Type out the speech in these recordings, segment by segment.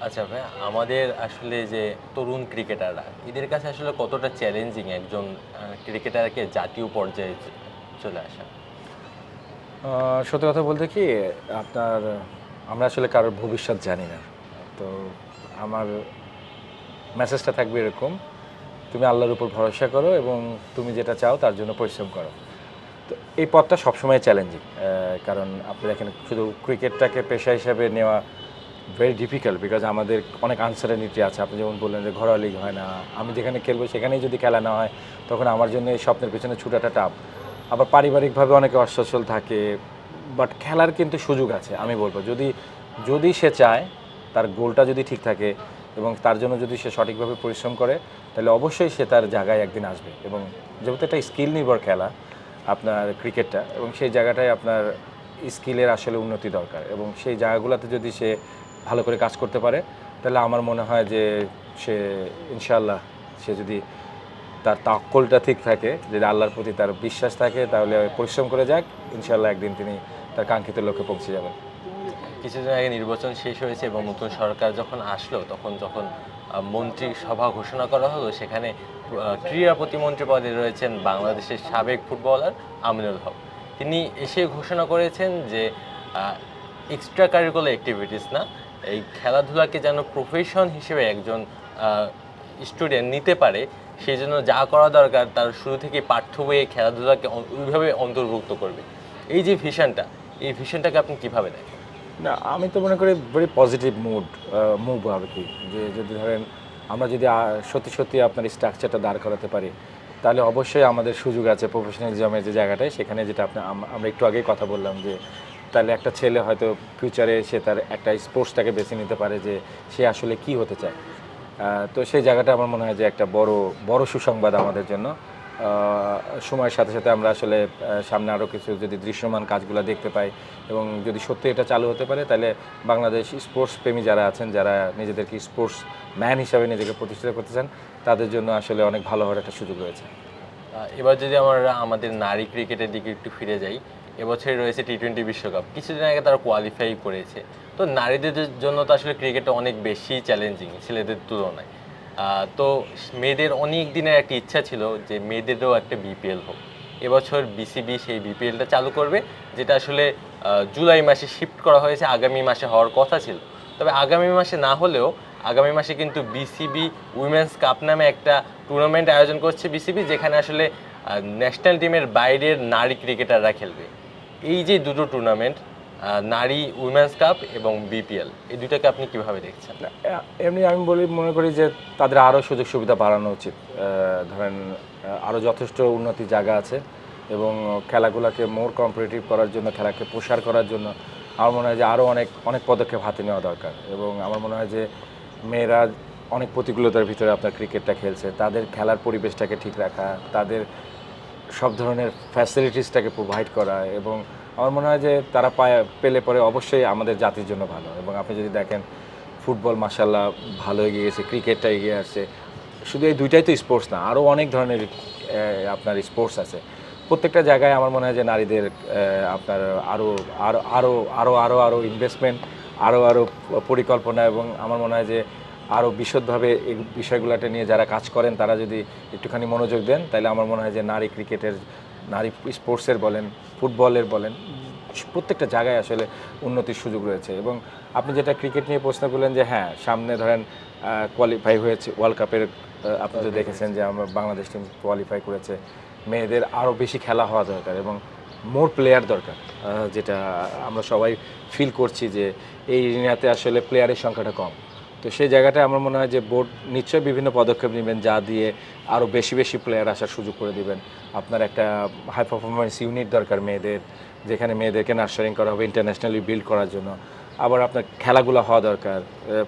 আচ্ছা ভাই, আমাদের আসলে যে তরুণ ক্রিকেটাররা এদের কাছে আসলে কতটা চ্যালেঞ্জিং একজন ক্রিকেটারকে জাতীয় পর্যায়ে চলে আসা? সত্যি কথা বলতে কি আপনার আমরা আসলে কারোর ভবিষ্যৎ জানি না। তো আমার মেসেজটা থাকবে এরকম, তুমি আল্লাহর উপর ভরসা করো এবং তুমি যেটা চাও তার জন্য পরিশ্রম করো। তো এই পথটা সবসময় চ্যালেঞ্জিং। কারণ আপনি দেখেন শুধু ক্রিকেটটাকে পেশা হিসাবে নেওয়া ভেরি ডিফিকাল্ট বিকজ আমাদের অনেক আনসার্টেনিটি আছে। আপনি যেমন বললেন যে ঘরোয়া লিগ হয় না। আমি যেখানে খেলবো সেখানেই যদি খেলা না হয় তখন আমার জন্য এই স্বপ্নের পেছনে ছুটাটা টাফ। আবার পারিবারিকভাবে অনেকে অসচ্ছল থাকে। বাট খেলার কিন্তু সুযোগ আছে আমি বলব। যদি যদি সে চায়, তার গোলটা যদি ঠিক থাকে এবং তার জন্য যদি সে সঠিকভাবে পরিশ্রম করে, তাহলে অবশ্যই সে তার জায়গায় একদিন আসবে। এবং যেহেতু একটা স্কিল নির্ভর খেলা আপনার ক্রিকেটটা, এবং সেই জায়গাটায় আপনার স্কিলের আসলে উন্নতি দরকার এবং সেই জায়গাগুলোতে যদি সে ভালো করে কাজ করতে পারে, তাহলে আমার মনে হয় যে সে ইনশাআল্লাহ, সে যদি তার তাওয়াক্কুলটা ঠিক থাকে, যদি আল্লাহর প্রতি তার বিশ্বাস থাকে, তাহলে পরিশ্রম করে যাক, ইনশাআল্লাহ একদিন তিনি তার কাঙ্ক্ষিত লক্ষ্যে পৌঁছে যাবেন। কিছুদিন আগে নির্বাচন শেষ হয়েছে এবং নতুন সরকার যখন আসলো তখন যখন মন্ত্রিসভা ঘোষণা করা হলো সেখানে ক্রীড়া প্রতিমন্ত্রী পদে রয়েছেন বাংলাদেশের সাবেক ফুটবলার আমিনুল হক। তিনি এসে ঘোষণা করেছেন যে এক্সট্রা কারিকুলার অ্যাক্টিভিটিস না, এই খেলাধুলাকে যেন প্রফেশন হিসেবে একজন স্টুডেন্ট নিতে পারে, সেই জন্য যা করা দরকার তার শুরু থেকে পাঠ্য বইয়ে খেলাধুলাকে ওইভাবে অন্তর্ভুক্ত করবে। এই যে ভিশনটা, এই ভিশনটাকে আপনি কিভাবে দেখেন? না, আমি তো মনে করি ভেরি পজিটিভ মুভ আর কি। যে যদি ধরেন আমরা যদি সত্যি সত্যি আপনার স্ট্রাকচারটা দাঁড় করাতে পারি, তাহলে অবশ্যই আমাদের সুযোগ আছে প্রফেশনালিজমের যে জায়গাটায়, সেখানে যেটা আমরা একটু আগেই কথা বললাম যে তাহলে একটা ছেলে হয়তো ফিউচারে সে তার একটা স্পোর্টসটাকে বেছে নিতে পারে যে সে আসলে কি হতে চায়। তো সেই জায়গাটা আমার মনে হয় যে একটা বড় বড় সুসংবাদ আমাদের জন্য। সময়ের সাথে সাথে আমরা আসলে সামনে আরও কিছু যদি দৃশ্যমান কাজগুলো দেখতে পাই এবং যদি সত্যি এটা চালু হতে পারে, তাহলে বাংলাদেশ স্পোর্টস প্রেমী যারা আছেন, যারা নিজেদেরকে স্পোর্টস ম্যান হিসাবে নিজেকে প্রতিষ্ঠিত করতে চান, তাদের জন্য আসলে অনেক ভালো হওয়ার একটা সুযোগ রয়েছে। এবার যদি আমরা আমাদের নারী ক্রিকেটের দিকে একটু ফিরে যাই, এবছর রয়েছে টি-20 বিশ্বকাপ। কিছুদিন আগে তারা কোয়ালিফাই করেছে। তো নারীদের জন্য তো আসলে ক্রিকেটটা অনেক বেশি চ্যালেঞ্জিং ছেলেদের তুলনায়। তো মেয়েদের অনেক দিনের একটা ইচ্ছা ছিল যে মেয়েদেরও একটা বিপিএল হোক। এবছর বিসিবি সেই বিপিএলটা চালু করবে, যেটা আসলে জুলাই মাসে শিফট করা হয়েছে, আগামী মাসে হওয়ার কথা ছিল। তবে আগামী মাসে না হলেও আগামী মাসে কিন্তু বিসিবি উইমেন্স কাপ নামে একটা টুর্নামেন্ট আয়োজন করছে বিসিবি, যেখানে আসলে ন্যাশনাল টিমের বাইরের নারী ক্রিকেটাররা খেলবে। এই যে দুটো টুর্নামেন্ট, নারী উইমেন্স কাপ এবং বিপিএল, এই দুটাকে আপনি কিভাবে দেখছেন? না, এমনি আমি মনে করি যে তাদের আরও সুযোগ সুবিধা বাড়ানো উচিত। ধরেন আরও যথেষ্ট উন্নতি জায়গা আছে এবং খেলাগুলোকে মোর কম্পিটিটিভ করার জন্য, খেলাকে প্রসার করার জন্য আমার মনে হয় যে আরও অনেক অনেক পদক্ষেপ হাতে নেওয়া দরকার। এবং আমার মনে হয় যে মেয়েরা অনেক প্রতিকূলতার ভিতরে আপনার ক্রিকেটটা খেলছে, তাদের খেলার পরিবেশটাকে ঠিক রাখা, তাদের সব ধরনের ফ্যাসিলিটিসটাকে প্রোভাইড করা, এবং আমার মনে হয় যে তারা পেলে পরে অবশ্যই আমাদের জাতির জন্য ভালো। এবং আপনি যদি দেখেন ফুটবল মাশাআল্লাহ ভালো এগিয়ে গেছে, ক্রিকেটটা এগিয়ে আসছে। শুধু এই দুইটাই তো স্পোর্টস না, আরও অনেক ধরনের আপনার স্পোর্টস আছে। প্রত্যেকটা জায়গায় আমার মনে হয় যে নারীদের আপনার আরও আরও আরও আরও আরও আরও ইনভেস্টমেন্ট, আরও আরও পরিকল্পনা, এবং আমার মনে হয় যে আরও বিশদভাবে এই বিষয়গুলোতে নিয়ে যারা কাজ করেন তারা যদি একটুখানি মনোযোগ দেন, তাহলে আমার মনে হয় যে নারী ক্রিকেটের, নারী স্পোর্টসের বলেন, ফুটবলের বলেন, প্রত্যেকটা জায়গায় আসলে উন্নতির সুযোগ রয়েছে। এবং আপনি যেটা ক্রিকেট নিয়ে প্রশ্ন করলেন যে হ্যাঁ, সামনে ধরেন কোয়ালিফাই হয়েছে ওয়ার্ল্ড কাপের, আপনি তো দেখেছেন যে আমরা বাংলাদেশ টিম কোয়ালিফাই করেছে। মেয়েদের আরও বেশি খেলা হওয়া দরকার এবং মোর প্লেয়ার দরকার, যেটা আমরা সবাই ফিল করছি যে এই এরিয়াতে আসলে প্লেয়ারের সংখ্যাটা কম। তো সেই জায়গাটায় আমার মনে হয় যে বোর্ড নিশ্চয়ই বিভিন্ন পদক্ষেপ নেবেন, যা দিয়ে আরও বেশি বেশি প্লেয়ার আসার সুযোগ করে দিবেন। আপনার একটা হাই পারফরমেন্স ইউনিট দরকার মেয়েদের, যেখানে মেয়েদেরকে নার্সারিং করা হবে ইন্টারন্যাশনালি বিল্ড করার জন্য। আবার আপনার খেলাগুলো হওয়া দরকার,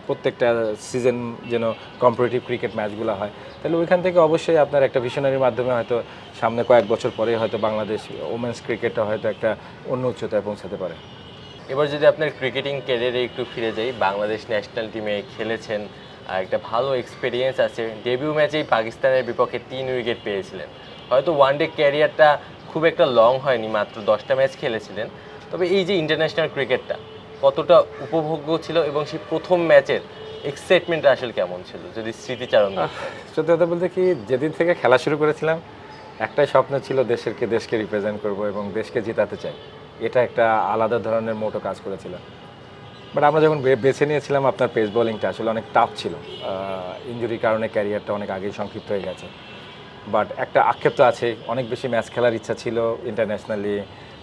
প্রত্যেকটা সিজন যেন কম্পিটিটিভ ক্রিকেট ম্যাচগুলো হয়। তাহলে ওইখান থেকে অবশ্যই আপনার একটা ভিশনারির মাধ্যমে হয়তো সামনে কয়েক বছর পরে হয়তো বাংলাদেশ ওমেন্স ক্রিকেটটা হয়তো একটা অন্য উচ্চতায় পৌঁছাতে পারে। এবার যদি আপনার ক্রিকেটিং ক্যারিয়ারে একটু ফিরে যাই, বাংলাদেশ ন্যাশনাল টিমে খেলেছেন, একটা ভালো এক্সপিরিয়েন্স আছে। ডেবিউ ম্যাচেই পাকিস্তানের বিপক্ষে 3 উইকেট পেয়েছিলেন। হয়তো ওয়ানডে ক্যারিয়ারটা খুব একটা লং হয়নি, মাত্র 10টা ম্যাচ খেলেছিলেন। তবে এই যে ইন্টারন্যাশনাল ক্রিকেটটা কতটা উপভোগ্য ছিল এবং সেই প্রথম ম্যাচের এক্সাইটমেন্ট আসলে কেমন ছিল যদি স্মৃতিচারণ করতেন? সত্যি কথা বলতে কি, যেদিন থেকে খেলা শুরু করেছিলাম একটাই স্বপ্ন ছিল, দেশকে রিপ্রেজেন্ট করব এবং দেশকে জিতাতে চাই। এটা একটা আলাদা ধরনের মোটো কাজ করেছিল। বাট আমরা যখন বেছে নিয়েছিলাম আপনার পেস বোলিংটা আসলে অনেক টাফ ছিল। ইনজুরির কারণে ক্যারিয়ারটা অনেক আগেই সংক্ষিপ্ত হয়ে গেছে। বাট একটা আক্ষেপ তো আছে, অনেক বেশি ম্যাচ খেলার ইচ্ছা ছিল ইন্টারন্যাশনালি।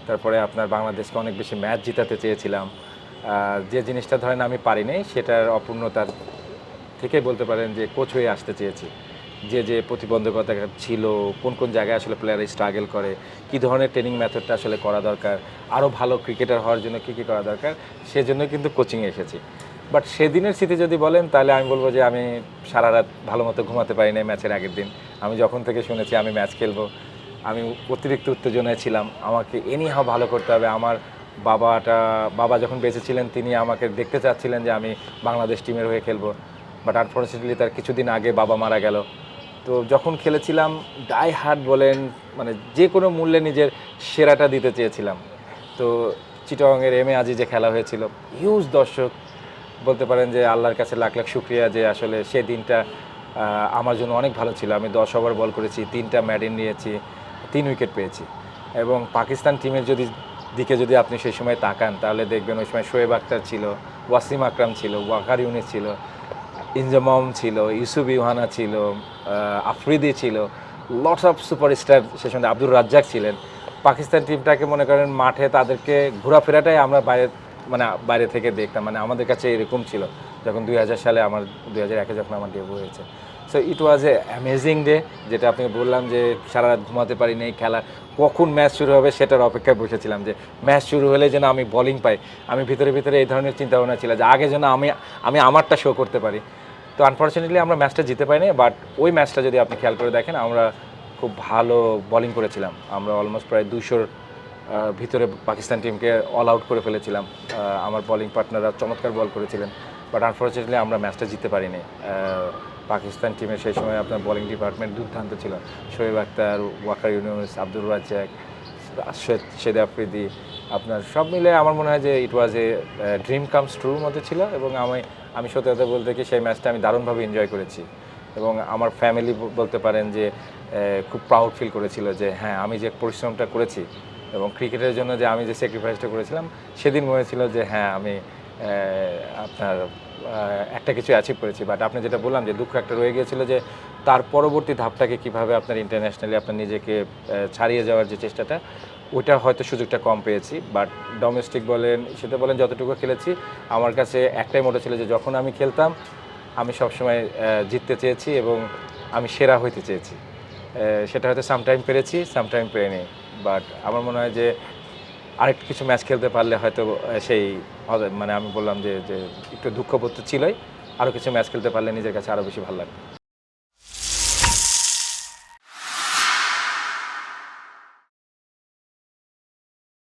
তারপরে আপনার বাংলাদেশকে অনেক বেশি ম্যাচ জিতাতে চেয়েছিলাম। যে জিনিসটা ধরেন আমি পারিনি, সেটার অপূর্ণতার থেকে বলতে পারেন যে কোচ হয়ে আসতে চেয়েছি। যে প্রতিবন্ধকতা ছিল, কোন কোন জায়গায় আসলে প্লেয়ার স্ট্রাগল করে, কী ধরনের ট্রেনিং মেথডটা আসলে করা দরকার, আরও ভালো ক্রিকেটার হওয়ার জন্য কী কী করা দরকার, সেজন্য কিন্তু কোচিংয়ে এসেছি। বাট সেদিনের স্মৃতি যদি বলেন তাহলে আমি বলবো যে আমি সারা রাত ভালো মতো ঘুমাতে পারি নাই ম্যাচের আগের দিন। আমি যখন থেকে শুনেছি আমি ম্যাচ খেলবো, আমি অতিরিক্ত উত্তেজনায় ছিলাম। আমাকে এনিহাও ভালো করতে হবে। আমার বাবা যখন বেঁচে ছিলেন তিনি আমাকে দেখতে চাচ্ছিলেন যে আমি বাংলাদেশ টিমের হয়ে খেলবো। বাট আনফর্চুনেটলি তার কিছুদিন আগে বাবা মারা গেল। তো যখন খেলেছিলাম ডাই হার্ড বলেন, মানে যে কোনো মূল্যে নিজের সেরাটা দিতে চেয়েছিলাম। তো চিটাগংয়ের এম এ আজিজে খেলা হয়েছিল, হিউজ দর্শক। বলতে পারেন যে আল্লাহর কাছে লাখ লাখ শুক্রিয়া যে আসলে সেই দিনটা আমার জন্য অনেক ভালো ছিল। আমি 10 ওভার বল করেছি, 3টা ম্যাডেন নিয়েছি, 3 উইকেট পেয়েছি। এবং পাকিস্তান টিমের দিকে যদি আপনি সেই সময় তাকান তাহলে দেখবেন ওই সময় শোয়েব আখতার ছিল, ওয়াসিম আকরাম ছিল, ওয়াকার ইউনিস ছিল, ইনজামাম ছিল, ইউসুফ ইউহানা ছিল, আফ্রিদি ছিল, লটস অফ সুপারস্টার। সে সময় আব্দুর রাজ্জাক ছিলেন। পাকিস্তান টিমটাকে মনে করেন মাঠে তাদেরকে ঘোরাফেরাটাই আমরা বাইরে থেকে দেখতাম। মানে আমাদের কাছে এরকম ছিল যখন 2000 সালে 2001-এ যখন আমার ডেবু হয়েছে। So it was A amazing day. যেটা আপনাকে বললাম যে সারা রাত ঘুমাতে পারিনি, খেলা কখন ম্যাচ শুরু হবে সেটার অপেক্ষায় বসেছিলাম, যে ম্যাচ শুরু হলে যেন আমি বোলিং পাই। আমি ভিতরে এই ধরনের চিন্তাভাবনা ছিল যে আগে যেন আমি আমারটা শো করতে পারি। তো আনফর্চুনেটলি আমরা ম্যাচটা জিতে পাইনি। বাট ওই ম্যাচটা যদি আপনি খেয়াল করে দেখেন আমরা খুব ভালো বোলিং করেছিলাম। আমরা অলমোস্ট প্রায় 200-র ভিতরে পাকিস্তান টিমকে অল আউট করে ফেলেছিলাম। আমার বোলিং পার্টনাররা চমৎকার বল করেছিলেন। বাট আনফর্চুনেটলি আমরা ম্যাচটা জিততে পারিনি। পাকিস্তান টিমের সেই সময় আপনার বোলিং ডিপার্টমেন্ট দুর্দান্ত ছিল। শোয়েব আখতার, ওয়াকার ইউনুস, আব্দুর রাজ্জাক, শেদ আফ্রিদি, আপনার সব মিলে আমার মনে হয় যে ইট ওয়াজ এ ড্রিম কামস ট্রুর মধ্যে ছিল। এবং আমি সত্যি কথা বলতে কি সেই ম্যাচটা আমি দারুণভাবে এনজয় করেছি। এবং আমার ফ্যামিলি বলতে পারেন যে খুব প্রাউড ফিল করেছিল যে হ্যাঁ, আমি যে পরিশ্রমটা করেছি এবং ক্রিকেটের জন্য যে আমি যে স্যাক্রিফাইসটা করেছিলাম, সেদিন মনে ছিল যে হ্যাঁ আমি আপনার একটা কিছু অ্যাচিভ করেছি। বাট আপনি যেটা বললাম যে দুঃখ একটা রয়ে গিয়েছিল যে তার পরবর্তী ধাপটাকে কীভাবে আপনার ইন্টারন্যাশনালি আপনার নিজেকে ছাড়িয়ে যাওয়ার যে চেষ্টাটা, ওটা হয়তো সুযোগটা কম পেয়েছি। বাট ডোমেস্টিক বলেন সেটা বলেন যতটুকু খেলেছি, আমার কাছে একটাই মোটো ছিল যে যখন আমি খেলতাম আমি সবসময় জিততে চেয়েছি এবং আমি সেরা হইতে চেয়েছি। সেটা হয়তো সামটাইম পেরেছি, সামটাইম পেরেনি। বাট আমার মনে হয় যে আরেকটু কিছু ম্যাচ খেলতে পারলে হয়তো সেই মানে আমি বললাম যে একটু দুঃখবোধ তো ছিলই, আরও কিছু ম্যাচ খেলতে পারলে নিজের কাছে আরও বেশি ভালো লাগবে।